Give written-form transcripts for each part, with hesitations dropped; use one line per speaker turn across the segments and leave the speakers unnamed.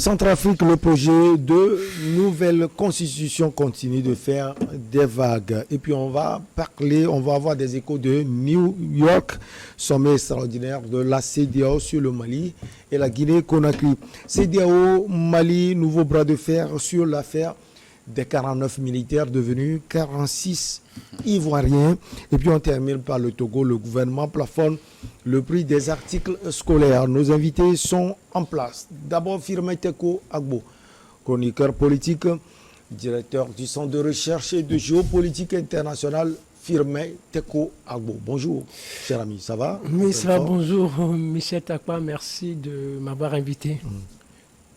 Centrafrique, le projet de nouvelle constitution continue de faire des vagues. Et puis on va avoir des échos de New York, sommet extraordinaire de la CEDEAO sur le Mali et la Guinée-Conakry. CEDEAO, Mali, nouveau bras de fer sur l'affaire des 49 militaires devenus 46 Ivoiriens. Et puis on termine par le Togo. Le gouvernement plafonne le prix des articles scolaires. Nos invités sont en place. D'abord, Firmin Teko Agbo, chroniqueur politique, directeur du Centre de recherche et de géopolitique internationale. Firmin Teko Agbo. Bonjour, cher ami, ça va?
Oui, ça va, bonjour, Michel Takwa, merci de m'avoir invité.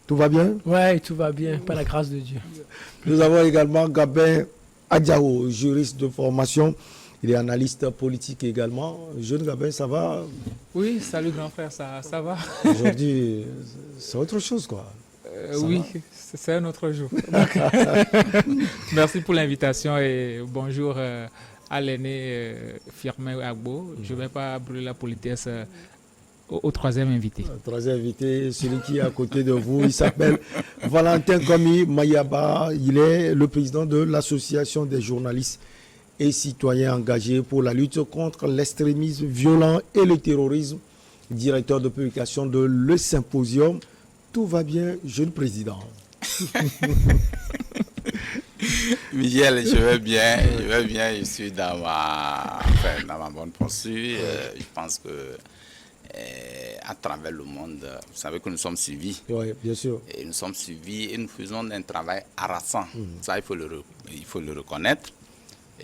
Tout va bien?
Oui, tout va bien, par la grâce de Dieu.
Nous avons également Gabin Adjao, juriste de formation. Il est analyste politique également. Jeune Gabin, ça va?
Oui, salut grand frère, ça va.
Aujourd'hui, c'est autre chose, quoi.
Oui, c'est un autre jour. Merci pour l'invitation et bonjour à l'aîné Firmin Agbo. Je ne vais pas brûler la politesse au troisième invité.
Troisième invité, celui qui est à côté de vous, il s'appelle Valentin Komi Mayaba. Il est le président de l'Association des journalistes et citoyens engagés pour la lutte contre l'extrémisme violent et le terrorisme, directeur de publication de Le Symposium. Tout va bien, jeune président.
Michel, je vais bien, je suis dans ma bonne poursuite. Je pense que à travers le monde, vous savez que nous sommes suivis.
Oui, bien sûr.
Et nous sommes suivis et nous faisons un travail harassant. Ça, il faut le reconnaître.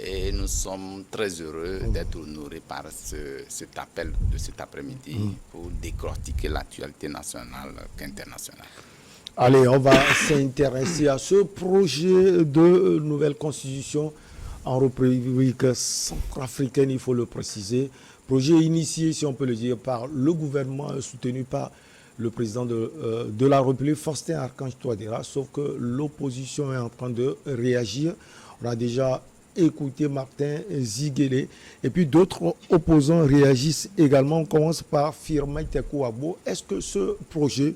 Et nous sommes très heureux d'être honorés par cet appel de cet après-midi pour décortiquer l'actualité nationale qu'internationale.
Allez, on va s'intéresser à ce projet de nouvelle constitution en République centrafricaine, il faut le préciser. Projet initié, si on peut le dire, par le gouvernement, soutenu par le président de la République, Faustin Archange Touadéra, sauf que l'opposition est en train de réagir. On a déjà écouté Martin Ziguélé, et puis d'autres opposants réagissent également. On commence par Firmin Teko Agbo. Est-ce que ce projet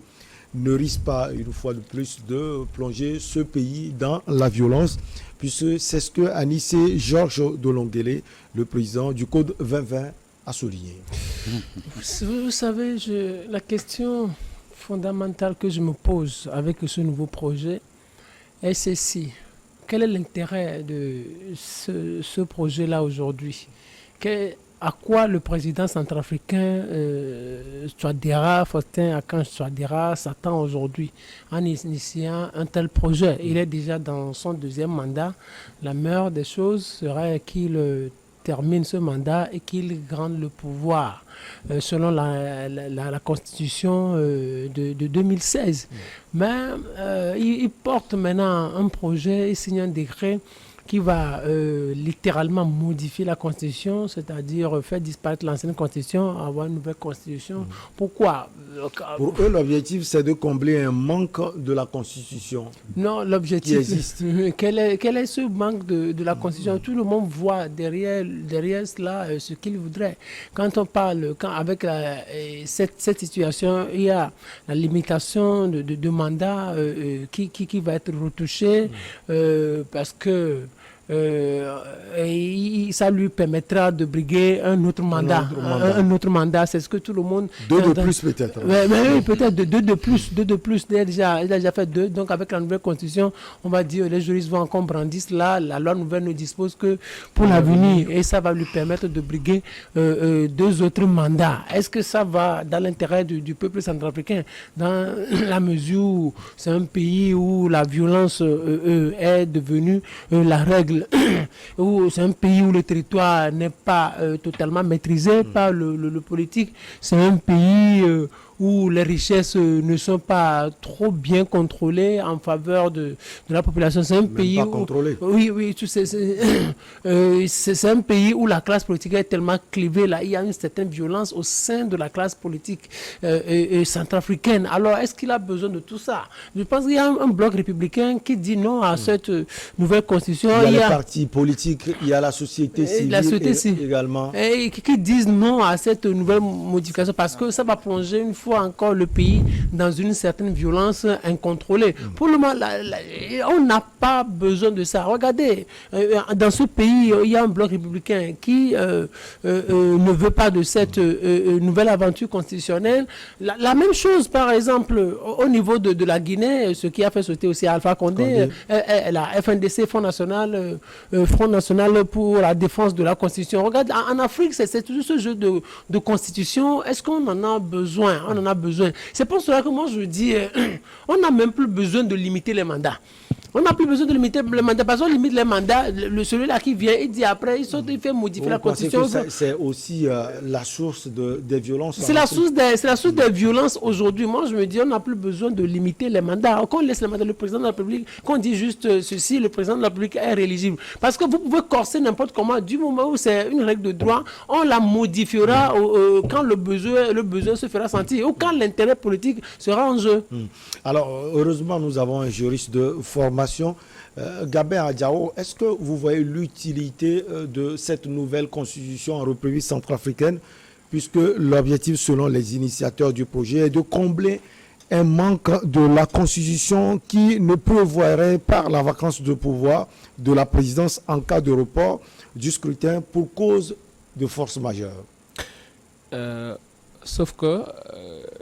ne risque pas, une fois de plus, de plonger ce pays dans la violence, puisque c'est ce que Anissé Georges Dolonguélé, le président du Code 2020, a souligné.
Vous savez, la question fondamentale que je me pose avec ce nouveau projet est celle-ci. Quel est l'intérêt de ce projet-là aujourd'hui? À quoi le président centrafricain Faustin Archange Touadéra s'attend aujourd'hui en initiant un tel projet? Il est déjà dans son deuxième mandat. La meilleure des choses serait qu'il termine ce mandat et qu'il rende le pouvoir selon la constitution de 2016. Mais il porte maintenant un projet, il signe un décret qui va littéralement modifier la constitution, c'est-à-dire faire disparaître l'ancienne constitution, avoir une nouvelle constitution. Pourquoi?
Pour eux, l'objectif, c'est de combler un manque de la constitution.
Non, l'objectif
qui existe.
Quel est ce manque de la constitution? Tout le monde voit derrière cela ce qu'il voudrait. Quand on parle, avec cette situation, il y a la limitation de mandat qui va être retouchée parce que ça lui permettra de briguer un autre mandat. C'est ce que tout le monde...
Deux de plus peut-être.
Oui, peut-être deux de plus. Il a déjà fait deux. Donc avec la nouvelle constitution, on va dire les juristes vont encore brandir cela. La loi nouvelle ne dispose que pour l'avenir. Et ça va lui permettre de briguer deux autres mandats. Est-ce que ça va dans l'intérêt du peuple centrafricain? Dans la mesure où c'est un pays où la violence est devenue la règle, où c'est un pays où le territoire n'est pas totalement maîtrisé par le politique. C'est un pays où les richesses ne sont pas trop bien contrôlées en faveur de la population. C'est un pays où... Oui, c'est un pays où la classe politique est tellement clivée. Là, il y a une certaine violence au sein de la classe politique centrafricaine. Alors, est-ce qu'il a besoin de tout ça? Je pense qu'il y a un bloc républicain qui dit non à cette nouvelle constitution.
Il y a les partis politiques, il y a la société civile également.
Et qui disent non à cette nouvelle modification parce que ça va plonger une fois encore le pays dans une certaine violence incontrôlée. Pour le moment, on n'a pas besoin de ça. Regardez, dans ce pays, il y a un bloc républicain qui ne veut pas de cette nouvelle aventure constitutionnelle. La même chose, par exemple, au niveau de la Guinée, ce qui a fait sauter aussi Alpha Condé, la FNDC, Front National pour la défense de la Constitution. Regarde, en Afrique, c'est toujours ce jeu de constitution. Est-ce qu'on en a besoin? On en a besoin. C'est pour cela que moi je dis, on n'a même plus besoin de limiter les mandats. On n'a plus besoin de limiter les mandats parce qu'on limite les mandats. Celui-là qui vient, il dit après, il fait modifier la Constitution.
C'est aussi la source des violences.
C'est la source des violences aujourd'hui. Moi, je me dis, on n'a plus besoin de limiter les mandats. Quand on laisse les mandats, le président de la République, quand on dit juste ceci, le président de la République est rééligible. Parce que vous pouvez corser n'importe comment. Du moment où c'est une règle de droit, on la modifiera quand le besoin se fera sentir ou quand l'intérêt politique sera en jeu.
Alors, heureusement, nous avons un juriste de formation. Gabin Adjao, est-ce que vous voyez l'utilité de cette nouvelle constitution en République centrafricaine, puisque l'objectif, selon les initiateurs du projet, est de combler un manque de la constitution qui ne prévoirait pas la vacance de pouvoir de la présidence en cas de report du scrutin pour cause de force majeure?
Sauf que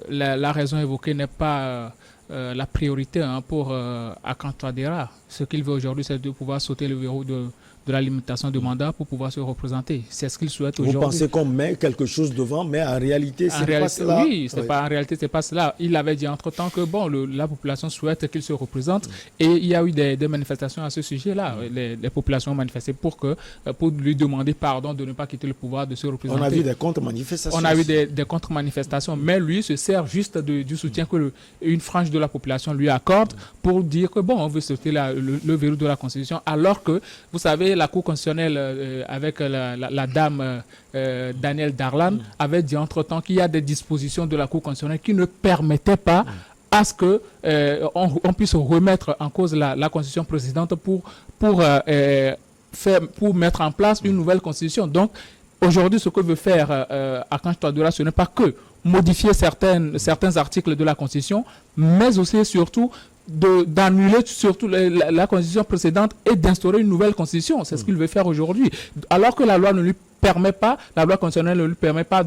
la raison évoquée n'est pas la priorité pour Akan Touadéra. Ce qu'il veut aujourd'hui, c'est de pouvoir sauter le verrou de la limitation de mandat pour pouvoir se représenter. C'est ce qu'il souhaite aujourd'hui.
Vous pensez qu'on met quelque chose devant, mais en réalité, c'est pas cela?
Oui, en réalité, c'est pas cela. Il avait dit entre-temps que la population souhaite qu'il se représente et il y a eu des manifestations à ce sujet-là. Les populations ont manifesté pour lui demander pardon de ne pas quitter le pouvoir, de se représenter.
On a vu des contre-manifestations.
On a vu des contre-manifestations, mais lui se sert juste du soutien que une frange de la population lui accorde pour dire que on veut sauter le verrou de la Constitution, alors que, vous savez, la Cour constitutionnelle, avec la dame Danielle Darlan, avait dit entre-temps qu'il y a des dispositions de la Cour constitutionnelle qui ne permettaient pas à ce que on puisse remettre en cause la Constitution précédente pour mettre en place une nouvelle Constitution. Donc, aujourd'hui, ce que veut faire Akan Touadéra, ce n'est pas que modifier certains articles de la Constitution, mais aussi et surtout d'annuler surtout la constitution précédente et d'instaurer une nouvelle constitution. C'est ce qu'il veut faire aujourd'hui. Alors que la loi ne lui permet pas, la loi constitutionnelle ne lui permet pas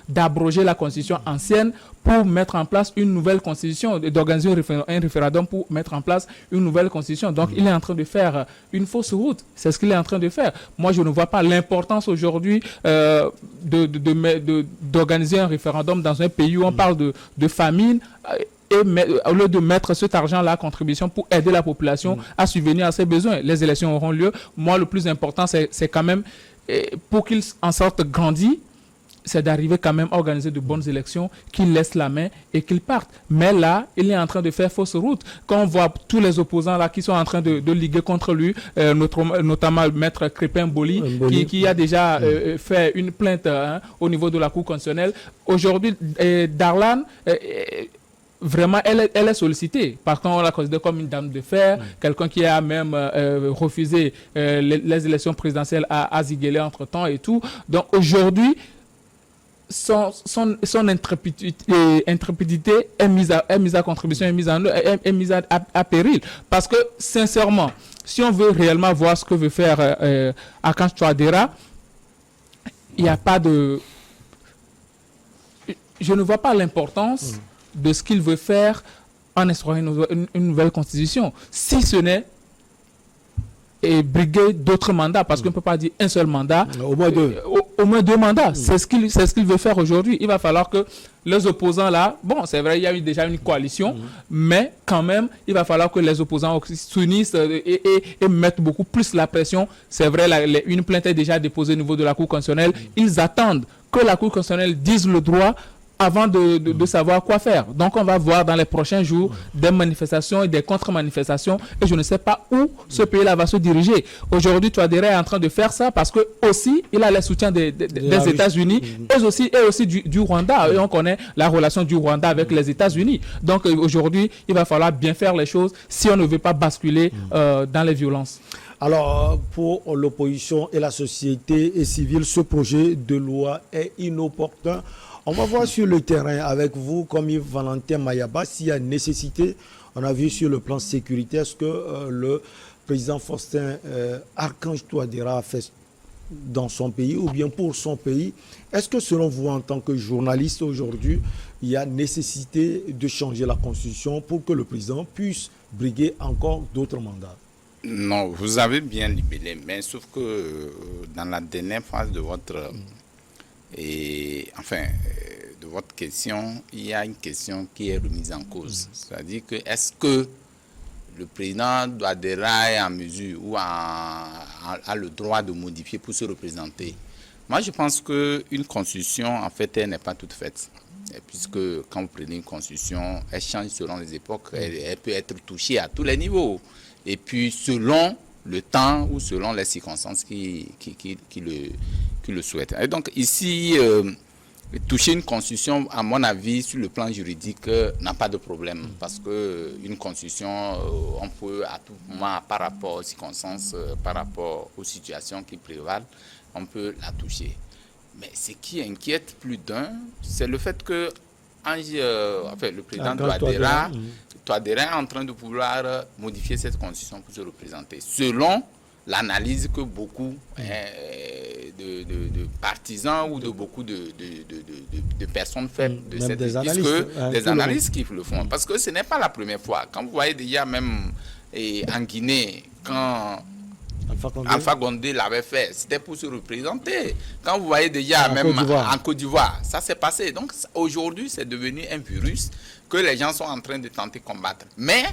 d'abroger la constitution ancienne pour mettre en place une nouvelle constitution, d'organiser un référendum pour mettre en place une nouvelle constitution. Donc, il est en train de faire une fausse route. C'est ce qu'il est en train de faire. Moi, je ne vois pas l'importance aujourd'hui d'organiser un référendum dans un pays où on parle de famine. Au lieu de mettre cet argent-là à contribution pour aider la population à subvenir à ses besoins. Les élections auront lieu. Moi, le plus important, c'est quand même, pour qu'ils en sortent grandis, c'est d'arriver quand même à organiser de bonnes élections, qu'ils laissent la main et qu'ils partent. Mais là, il est en train de faire fausse route. Quand on voit tous les opposants là qui sont en train de liguer contre lui, notamment Maître Crépin Boli, qui a déjà fait une plainte au niveau de la Cour constitutionnelle. Aujourd'hui, Darlan... vraiment, elle est sollicitée. Par contre, on la considère comme une dame de fer, quelqu'un qui a même refusé les élections présidentielles à Ziguélé entre-temps et tout. Donc aujourd'hui, son intrépidité est mise à contribution, est mise à péril. Parce que, sincèrement, si on veut réellement voir ce que veut faire Akan Touadéra, il n'y a pas de... Je ne vois pas l'importance de ce qu'il veut faire en instaurant une nouvelle constitution. Si ce n'est briguer d'autres mandats, parce qu'on ne peut pas dire un seul mandat.
Au moins deux.
Au moins deux mandats. C'est ce qu'il veut faire aujourd'hui. Il va falloir que les opposants là, bon, c'est vrai, il y a eu déjà une coalition, mais quand même, il va falloir que les opposants s'unissent et mettent beaucoup plus la pression. C'est vrai, une plainte est déjà déposée au niveau de la Cour constitutionnelle. Ils attendent que la Cour constitutionnelle dise le droit avant de savoir quoi faire. Donc, on va voir dans les prochains jours des manifestations et des contre-manifestations et je ne sais pas où ce pays-là va se diriger. Aujourd'hui, Touadéra est en train de faire ça parce que aussi, il a le soutien des États-Unis et aussi du Rwanda. Et on connaît la relation du Rwanda avec les États-Unis. Donc, aujourd'hui, il va falloir bien faire les choses si on ne veut pas basculer dans les violences.
Alors, pour l'opposition et la société civile, ce projet de loi est inopportun On va voir sur le terrain avec vous, comme Yves Valentin Mayaba, s'il y a nécessité. On a vu sur le plan sécuritaire ce que le président Faustin Archange Touadéra a fait dans son pays ou bien pour son pays. Est-ce que selon vous, en tant que journaliste aujourd'hui, il y a nécessité de changer la constitution pour que le président puisse briguer encore d'autres mandats?
Non, vous avez bien libellé, mais sauf que dans la dernière phase de votre de votre question, il y a une question qui est remise en cause. C'est-à-dire que est-ce que le président Touadéra est en mesure ou a le droit de modifier pour se représenter? Moi, je pense qu'une constitution, en fait, elle n'est pas toute faite. Puisque quand vous prenez une constitution, elle change selon les époques, elle peut être touchée à tous les niveaux. Et puis, selon le temps ou selon les circonstances qui le souhaitent. Et donc, ici, toucher une constitution, à mon avis, sur le plan juridique, n'a pas de problème. Parce qu'une constitution, on peut à tout moment, par rapport aux circonstances, par rapport aux situations qui prévalent, on peut la toucher. Mais ce qui inquiète plus d'un, c'est le fait que le président Touadéra est en train de vouloir modifier cette constitution pour se représenter. Selon l'analyse que beaucoup de partisans ou de beaucoup de personnes font de cette
des analystes,
des analystes qui le font. Parce que ce n'est pas la première fois. Quand vous voyez déjà même en Guinée, quand Alpha Condé l'avait fait, c'était pour se représenter. Quand vous voyez déjà même en Côte d'Ivoire, ça s'est passé. Donc aujourd'hui, c'est devenu un virus que les gens sont en train de tenter de combattre. Mais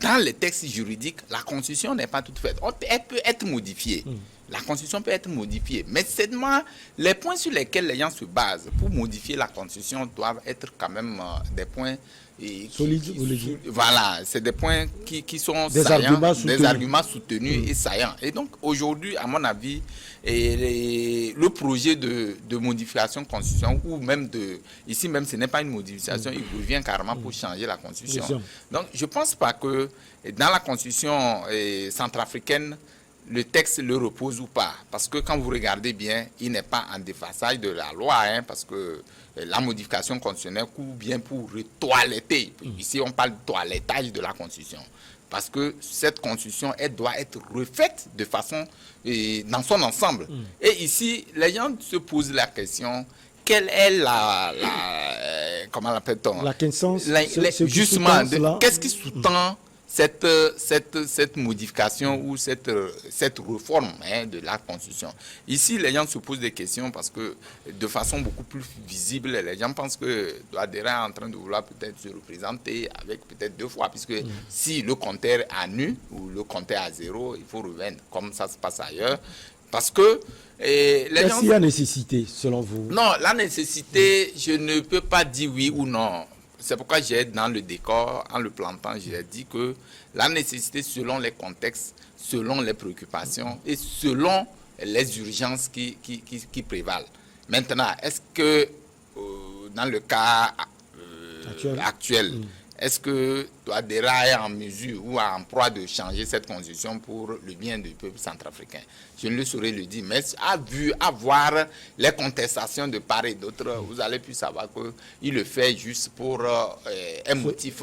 dans les textes juridiques, la Constitution n'est pas toute faite. Elle peut être modifiée. La Constitution peut être modifiée. Mais seulement, les points sur lesquels les gens se basent pour modifier la Constitution doivent être quand même des points solides. Voilà, c'est des points qui sont saillants, des arguments soutenus et saillants. Et donc, aujourd'hui, à mon avis, le projet de modification constitutionnelle, ou même ici même, ce n'est pas une modification, il revient carrément pour changer la Constitution. Donc, je ne pense pas que dans la Constitution centrafricaine, le texte le repose ou pas. Parce que quand vous regardez bien, il n'est pas en déphasage de la loi, parce que la modification constitutionnelle couvre bien pour toiletter. Ici, on parle de toilettage de la Constitution. Parce que cette Constitution, elle doit être refaite de façon, dans son ensemble. Et ici, les gens se posent la question, quelle est comment l'appelle-t-on?
La quintessence.
Justement, qu'est-ce qui sous-tend cette modification ou cette réforme de la Constitution. Ici, les gens se posent des questions parce que de façon beaucoup plus visible, les gens pensent que Touadéra est en train de vouloir peut-être se représenter avec peut-être 2 fois, puisque si le compteur est à nu ou le compteur à 0, il faut revenir comme ça se passe ailleurs. Parce que
est-ce qu'il y a nécessité, selon vous?
Non, la nécessité, je ne peux pas dire oui ou non. C'est pourquoi j'ai, dans le décor, en le plantant, j'ai dit que la nécessité, selon les contextes, selon les préoccupations et selon les urgences qui prévalent. Maintenant, est-ce que, dans le cas actuel, est-ce que Touadéra est en mesure ou en proie de changer cette constitution pour le bien du peuple centrafricain? Je ne le saurais le dire, mais à voir les contestations de part et d'autre, vous allez plus savoir qu'il le fait juste pour un motif,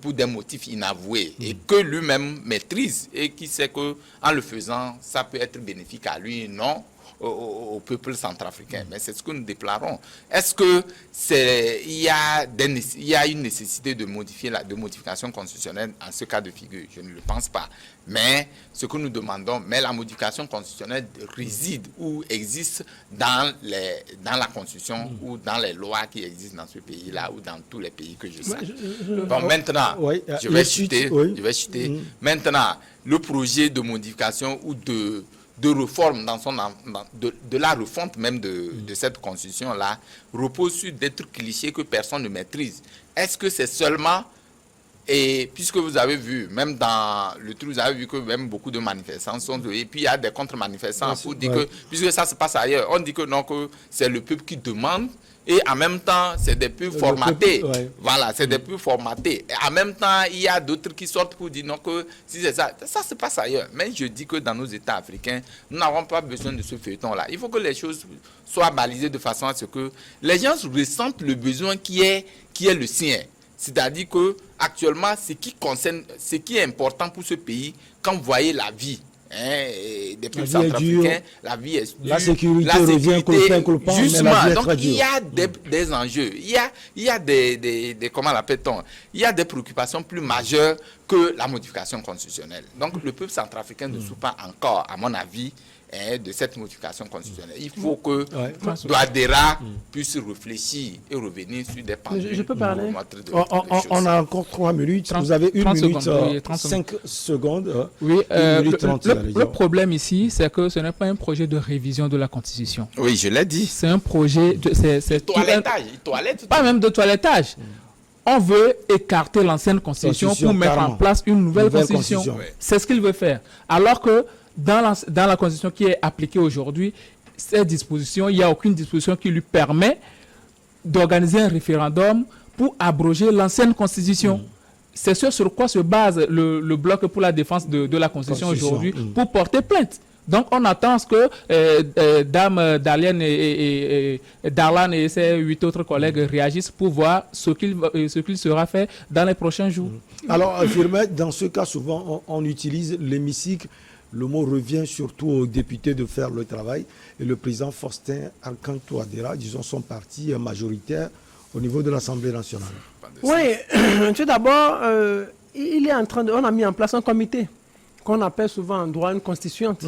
pour des motifs inavoués, et que lui-même maîtrise et qui sait qu'en le faisant, ça peut être bénéfique à lui, non au peuple centrafricain. Mais c'est ce que nous déplorons. Est-ce que il y a une nécessité de modification constitutionnelle en ce cas de figure? Je ne le pense pas. Mais ce que nous demandons, la modification constitutionnelle réside ou existe dans la Constitution ou dans les lois qui existent dans ce pays-là ou dans tous les pays que je sais. Bon, maintenant, je vais chuter. Maintenant, le projet de modification ou de réforme de la refonte même de cette constitution-là repose sur des trucs clichés que personne ne maîtrise. Est-ce que c'est seulement, et puisque vous avez vu, même dans le truc, vous avez vu que même beaucoup de manifestants sont, et puis il y a des contre-manifestants pour dire que, puisque ça se passe ailleurs, on dit que non, que c'est le peuple qui demande et en même temps, c'est des pubs formatés.
ouais.
Voilà, c'est des pubs formatés. Et en même temps, il y a d'autres qui sortent pour dire non, que si c'est ça, ça se passe ailleurs. Mais je dis que dans nos États africains, nous n'avons pas besoin de ce feuilleton-là. Il faut que les choses soient balisées de façon à ce que les gens ressentent le besoin qui est le sien. C'est-à-dire que actuellement, ce qui est important pour ce pays, quand vous voyez la vie, des peuples centrafricains, la vie est dure,
la sécurité revient colpant,
justement.
mais la vie est
Donc
très
il y
dure.
a des enjeux, il y a des comment l'appelle-t-on, il y a des préoccupations plus majeures que la modification constitutionnelle. Donc le peuple centrafricain ne souffre pas encore, à mon avis, de cette modification constitutionnelle. Il faut que Touadéra puisse réfléchir et revenir sur des pendules.
Je peux parler?
On a encore 3 minutes.
30
Vous avez 1 minute,
secondes, oui, 30
5 secondes.
Oui,
1 minute 30,
le problème ici, c'est que ce n'est pas un projet de révision de la Constitution.
Oui, je l'ai dit.
C'est un projet de...
Toilette.
Pas même de toilettage. On veut écarter l'ancienne Constitution pour mettre en place une nouvelle Constitution.
Ouais.
C'est ce qu'il veut faire. Alors que dans la Constitution qui est appliquée aujourd'hui, cette disposition, il n'y a aucune disposition qui lui permet d'organiser un référendum pour abroger l'ancienne Constitution. C'est sur quoi se base le bloc pour la défense de la Constitution aujourd'hui pour porter plainte. Donc on attend ce que Dame Darlene et Darlan et ses 8 autres collègues réagissent pour voir ce qu'il sera fait dans les prochains jours.
Alors, Firmin, dans ce cas, souvent, on utilise l'hémicycle. Le mot revient surtout aux députés de faire le travail. Et le président Faustin Archange Touadéra, disons son parti majoritaire au niveau de l'Assemblée nationale.
Oui, tout d'abord, il est en train on a mis en place un comité qu'on appelle souvent en droit une constituante.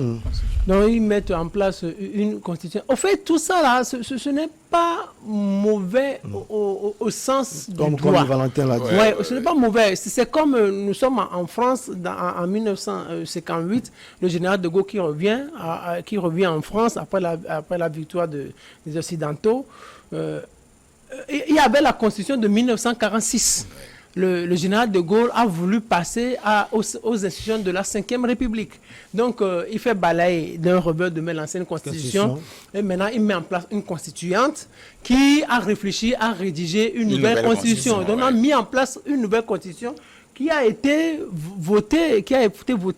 Donc, ils mettent en place une constituante. Au fait, tout ça, là, ce n'est pas mauvais au sens du droit.
Comme Valentin l'a dit.
Ouais, ce n'est pas mauvais. C'est comme nous sommes en France en 1958, le général de Gaulle qui revient en France après la victoire des Occidentaux. Il y avait la constitution de 1946. Le général de Gaulle a voulu passer aux institutions de la 5e République. Donc, il fait balayer d'un revers de main l'ancienne constitution. Et maintenant, il met en place une constituante qui a réfléchi à rédiger une nouvelle constitution. Donc, on a mis en place une nouvelle constitution qui a été votée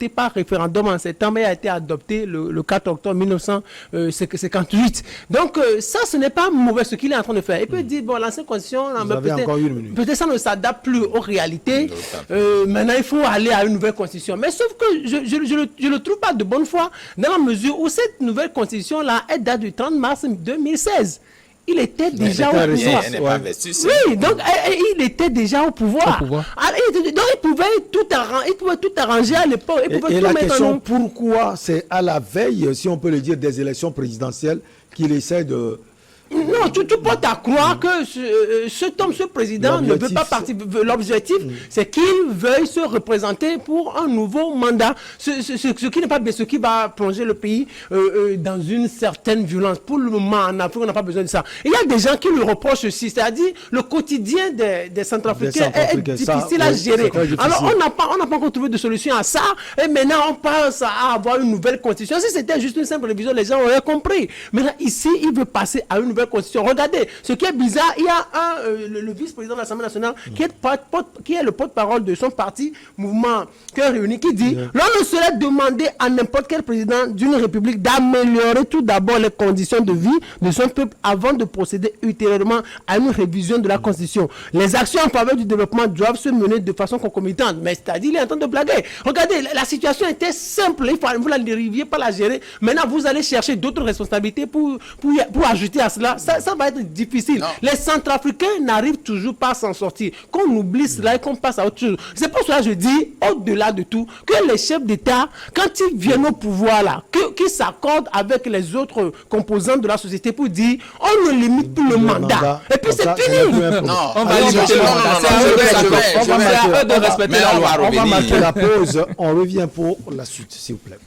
par référendum en septembre et a été adoptée le 4 octobre 1958. Donc, ça, ce n'est pas mauvais ce qu'il est en train de faire. Il peut dire, bon, l'ancienne constitution, peut-être ça ne s'adapte plus aux réalités. Maintenant, il faut aller à une nouvelle constitution. Mais sauf que je ne le trouve pas de bonne foi dans la mesure où cette nouvelle constitution-là, elle date du 30 mars 2016. Il était déjà au pouvoir. Oui, donc il était déjà au pouvoir. Donc il pouvait tout arranger à l'époque.
Et la question, pourquoi c'est à la veille, si on peut le dire, des élections présidentielles qu'il essaie de...
Non, tu portes à croire que ce président ne veut pas participer. L'objectif, c'est qu'il veuille se représenter pour un nouveau mandat. Ce qui n'est pas bien, ce qui va plonger le pays dans une certaine violence. Pour le moment, en Afrique, on n'a pas besoin de ça. Il y a des gens qui le reprochent aussi, c'est-à-dire le quotidien des Centrafricains est difficile à gérer. Alors, on n'a pas encore trouvé de solution à ça. Et maintenant, on pense à avoir une nouvelle constitution. Si c'était juste une simple révision, les gens auraient compris. Maintenant, ici, il veut passer à une nouvelle constitution. Regardez, ce qui est bizarre, il y a le vice-président de l'Assemblée nationale qui est le porte-parole de son parti, Mouvement Cœur Réuni, qui dit l'on ne saurait demander à n'importe quel président d'une république d'améliorer tout d'abord les conditions de vie de son peuple avant de procéder ultérieurement à une révision de la constitution. Les actions en faveur du développement doivent se mener de façon concomitante. Mais c'est-à-dire, il est en train de blaguer. Regardez, la situation était simple. Vous n'arriviez pas à la gérer. Maintenant, vous allez chercher d'autres responsabilités pour ajouter à cela. Ça va être difficile. Non. Les Centrafricains n'arrivent toujours pas à s'en sortir. Qu'on oublie cela et qu'on passe à autre chose. C'est pour cela que je dis, au-delà de tout, que les chefs d'État, quand ils viennent au pouvoir là, qu'ils s'accordent avec les autres composants de la société pour dire, on ne limite plus le mandat. Et puis c'est fini.
Non, on va limiter le mandat.
On va marquer la pause. On revient pour la suite, s'il vous plaît.